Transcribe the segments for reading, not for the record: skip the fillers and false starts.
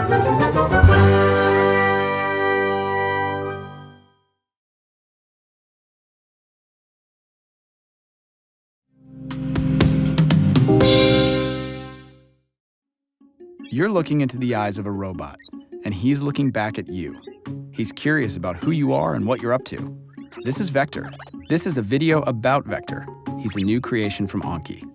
You're looking into the eyes of a robot, and he's looking back at you. He's curious about who you are and what you're up to. This is Vector. This is a video about Vector. He's a new creation from Anki.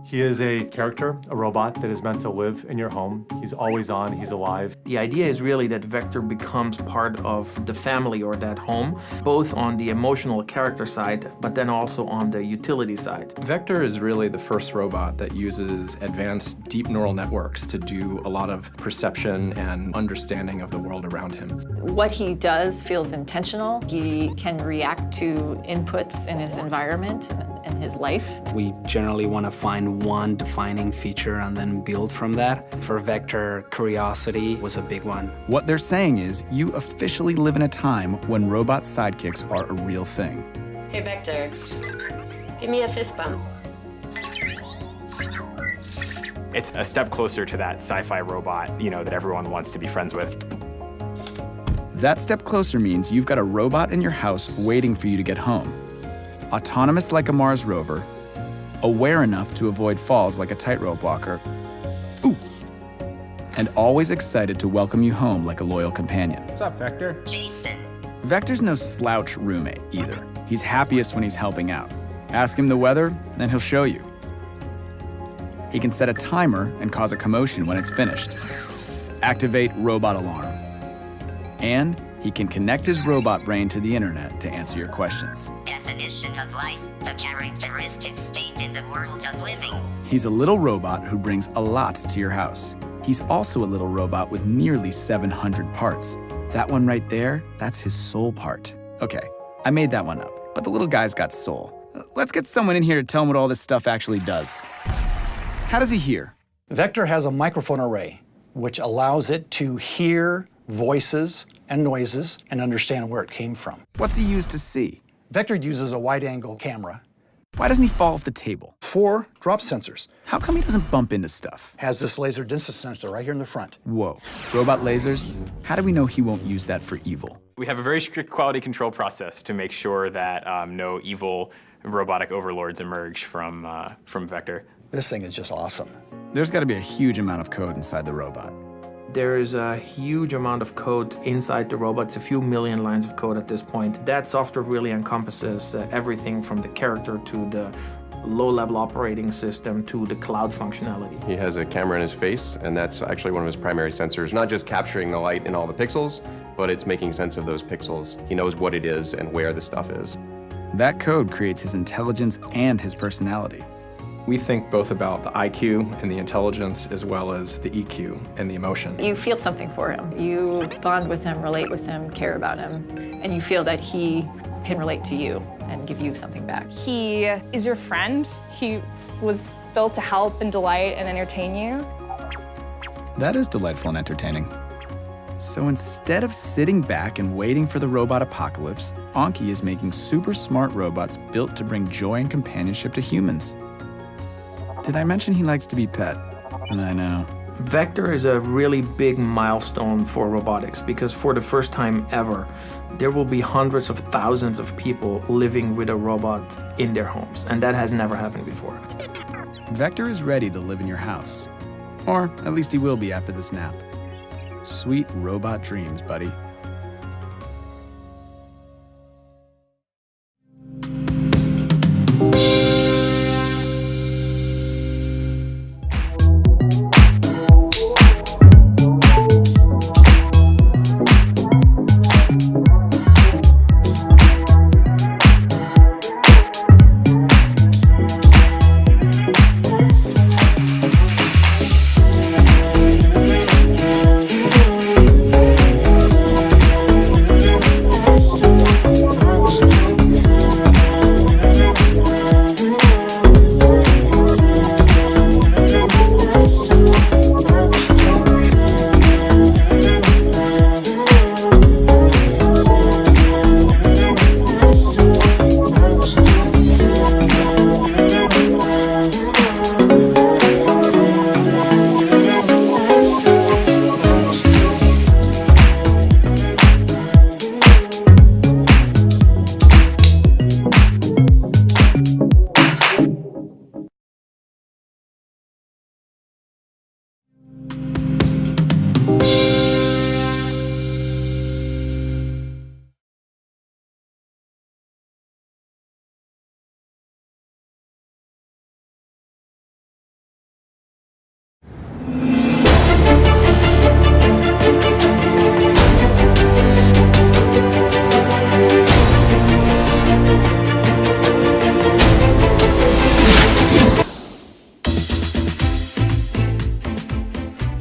He is a character, a robot that is meant to live in your home. He's always on, he's alive. The idea is really that Vector becomes part of the family or that home, both on the emotional character side, but then also on the utility side. Vector is really the first robot that uses advanced deep neural networks to do a lot of perception and understanding of the world around him. What he does feels intentional. He can react to inputs in his environment and his life. We generally want to find one defining feature and then build from that. For Vector, curiosity was a big one. What they're saying is you officially live in a time when robot sidekicks are a real thing. Hey, Vector, give me a fist bump. It's a step closer to that sci-fi robot, that everyone wants to be friends with. That step closer means you've got a robot in your house waiting for you to get home. Autonomous like a Mars rover, aware enough to avoid falls like a tightrope walker, ooh, and always excited to welcome you home like a loyal companion. What's up, Vector? Jason. Vector's no slouch roommate either. He's happiest when he's helping out. Ask him the weather, then he'll show you. He can set a timer and cause a commotion when it's finished. Activate robot alarm. And he can connect his robot brain to the internet to answer your questions. Definition of life, the characteristic state in the world of living. He's a little robot who brings a lot to your house. He's also a little robot with nearly 700 parts. That one right there, that's his soul part. Okay, I made that one up, but the little guy's got soul. Let's get someone in here to tell him what all this stuff actually does. How does he hear? Vector has a microphone array, which allows it to hear voices and noises and understand where it came from. What's he used to see? Vector uses a wide-angle camera. Why doesn't he fall off the table? 4 drop sensors. How come he doesn't bump into stuff? Has this laser distance sensor right here in the front. Whoa, robot lasers? How do we know he won't use that for evil? We have a very strict quality control process to make sure that no evil robotic overlords emerge from Vector. This thing is just awesome. There's got to be a huge amount of code inside the robot. There is a huge amount of code inside the robot. It's a few million lines of code at this point. That software really encompasses everything from the character to the low-level operating system to the cloud functionality. He has a camera in his face, and that's actually one of his primary sensors. Not just capturing the light in all the pixels, but it's making sense of those pixels. He knows what it is and where the stuff is. That code creates his intelligence and his personality. We think both about the IQ and the intelligence as well as the EQ and the emotion. You feel something for him. You bond with him, relate with him, care about him, and you feel that he can relate to you and give you something back. He is your friend. He was built to help and delight and entertain you. That is delightful and entertaining. So instead of sitting back and waiting for the robot apocalypse, Anki is making super smart robots built to bring joy and companionship to humans. Did I mention he likes to be pet? I know. Vector is a really big milestone for robotics because for the first time ever, there will be hundreds of thousands of people living with a robot in their homes, and that has never happened before. Vector is ready to live in your house. Or at least he will be after this nap. Sweet robot dreams, buddy.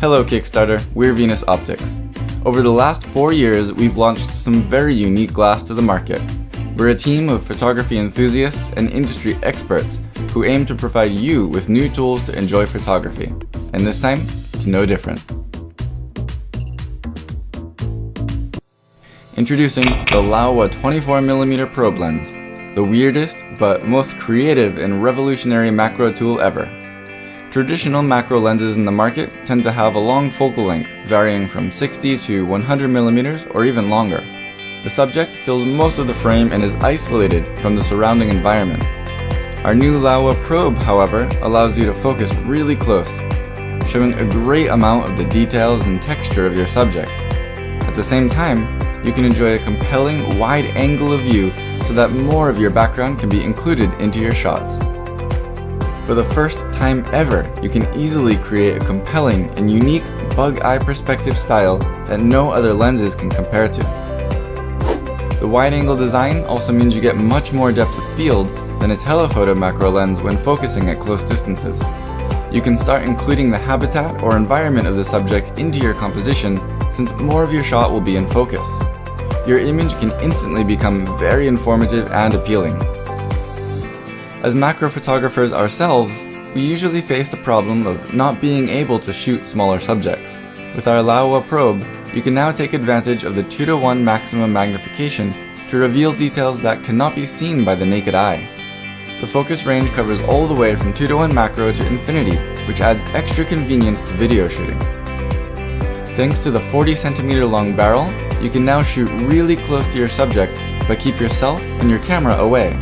Hello Kickstarter, we're Venus Optics. Over the last 4 years, we've launched some very unique glass to the market. We're a team of photography enthusiasts and industry experts who aim to provide you with new tools to enjoy photography. And this time, it's no different. Introducing the Laowa 24mm probe lens, the weirdest but most creative and revolutionary macro tool ever. Traditional macro lenses in the market tend to have a long focal length, varying from 60 to 100mm or even longer. The subject fills most of the frame and is isolated from the surrounding environment. Our new Laowa probe, however, allows you to focus really close, showing a great amount of the details and texture of your subject. At the same time, you can enjoy a compelling wide angle of view so that more of your background can be included into your shots. For the first time ever, you can easily create a compelling and unique bug eye perspective style that no other lenses can compare to. The wide-angle design also means you get much more depth of field than a telephoto macro lens when focusing at close distances. You can start including the habitat or environment of the subject into your composition since more of your shot will be in focus. Your image can instantly become very informative and appealing. As macro photographers ourselves, we usually face the problem of not being able to shoot smaller subjects. With our Laowa probe, you can now take advantage of the 2:1 maximum magnification to reveal details that cannot be seen by the naked eye. The focus range covers all the way from 2:1 macro to infinity, which adds extra convenience to video shooting. Thanks to the 40cm long barrel, you can now shoot really close to your subject, but keep yourself and your camera away.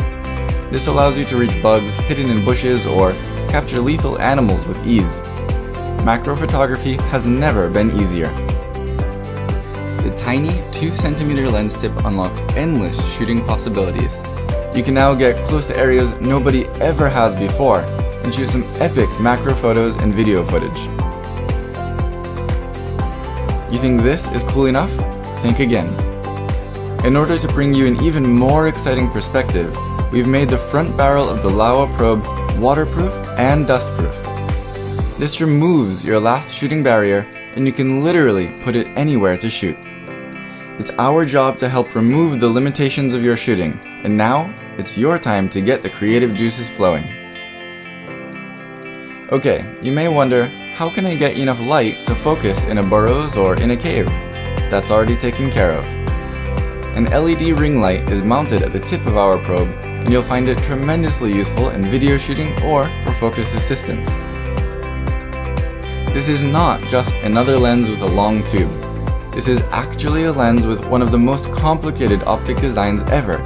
This allows you to reach bugs hidden in bushes or capture lethal animals with ease. Macro photography has never been easier. The tiny 2cm lens tip unlocks endless shooting possibilities. You can now get close to areas nobody ever has before and shoot some epic macro photos and video footage. You think this is cool enough? Think again. In order to bring you an even more exciting perspective, we've made the front barrel of the Laowa probe waterproof and dustproof. This removes your last shooting barrier and you can literally put it anywhere to shoot. It's our job to help remove the limitations of your shooting, and now it's your time to get the creative juices flowing. Okay, you may wonder, how can I get enough light to focus in a burrows or in a cave? That's already taken care of. An LED ring light is mounted at the tip of our probe, and you'll find it tremendously useful in video shooting or for focus assistance. This is not just another lens with a long tube. This is actually a lens with one of the most complicated optic designs ever.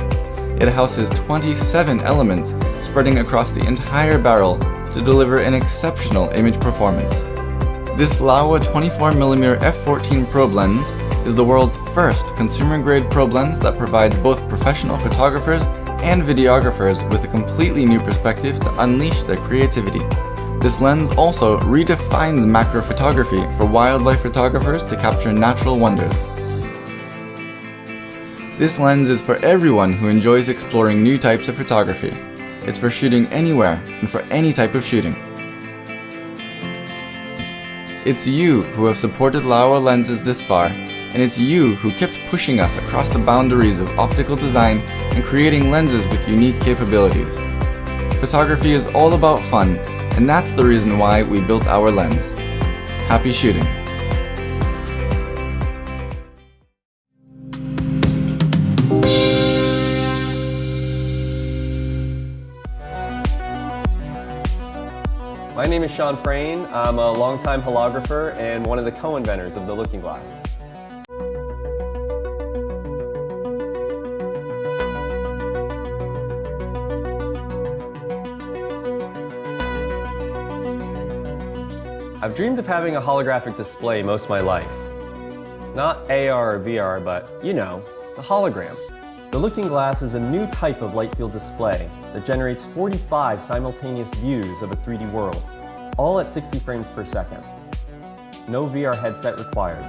It houses 27 elements spreading across the entire barrel to deliver an exceptional image performance. This Laowa 24mm f14 probe lens is the world's first consumer-grade probe lens that provides both professional photographers and videographers with a completely new perspective to unleash their creativity. This lens also redefines macro photography for wildlife photographers to capture natural wonders. This lens is for everyone who enjoys exploring new types of photography. It's for shooting anywhere and for any type of shooting. It's you who have supported Laowa lenses this far, and it's you who kept pushing us across the boundaries of optical design and creating lenses with unique capabilities. Photography is all about fun, and that's the reason why we built our lens. Happy shooting! My name is Sean Frayne. I'm a longtime holographer and one of the co-inventors of the Looking Glass. I've dreamed of having a holographic display most of my life. Not AR or VR, but, you know, the hologram. The Looking Glass is a new type of light field display that generates 45 simultaneous views of a 3D world, all at 60 frames per second. No VR headset required.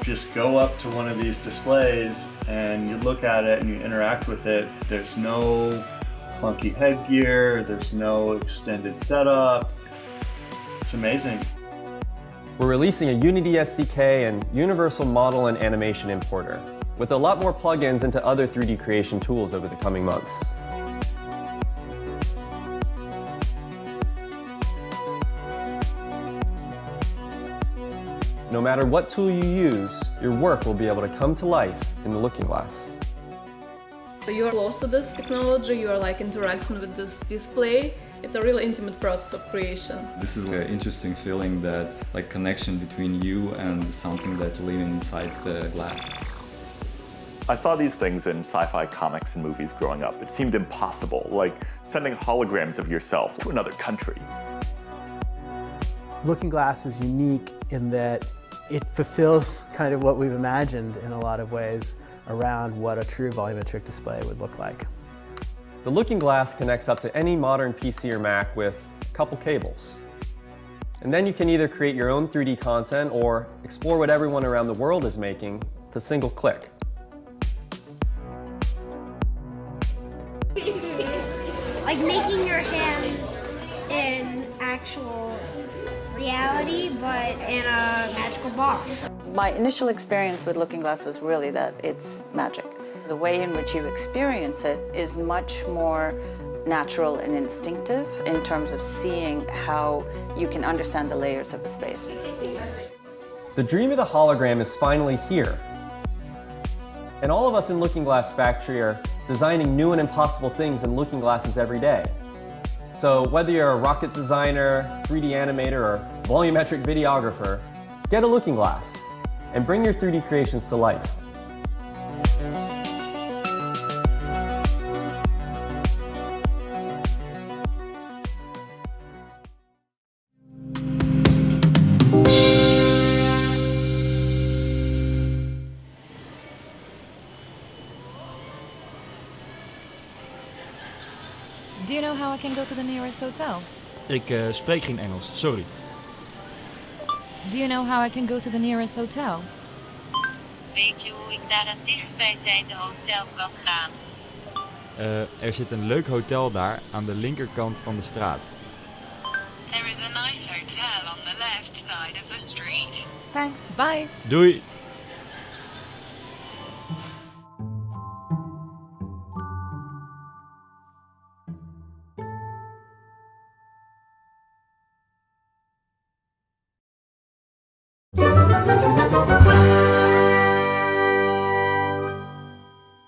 Just go up to one of these displays and you look at it and you interact with it. There's no clunky headgear, there's no extended setup. It's amazing. We're releasing a Unity SDK and Universal Model and Animation Importer, with a lot more plugins into other 3D creation tools over the coming months. No matter what tool you use, your work will be able to come to life in the Looking Glass. So you are close to this technology, you are like interacting with this display. It's a really intimate process of creation. This is an interesting feeling, that like connection between you and something that's living inside the glass. I saw these things in sci-fi comics and movies growing up. It seemed impossible, like sending holograms of yourself to another country. Looking Glass is unique in that it fulfills kind of what we've imagined in a lot of ways around what a true volumetric display would look like. The Looking Glass connects up to any modern PC or Mac with a couple cables. And then you can either create your own 3D content or explore what everyone around the world is making with a single click. Like making your hands in actual reality, but in a magical box. My initial experience with Looking Glass was really that it's magic. The way in which you experience it is much more natural and instinctive in terms of seeing how you can understand the layers of the space. The dream of the hologram is finally here. And all of us in Looking Glass Factory are designing new and impossible things in Looking Glasses every day. So whether you're a rocket designer, 3D animator, or volumetric videographer, get a Looking Glass and bring your 3D creations to life. Do you know how I can go to the nearest hotel? Ik spreek geen Engels, sorry. Do you know how I can go to the nearest hotel? Weet je hoe ik naar het dichtstbijzijnde hotel kan gaan? Er zit een leuk hotel daar aan de linkerkant van de straat. There is a nice hotel on the left side of the street. Thanks, bye. Doei! Thank you.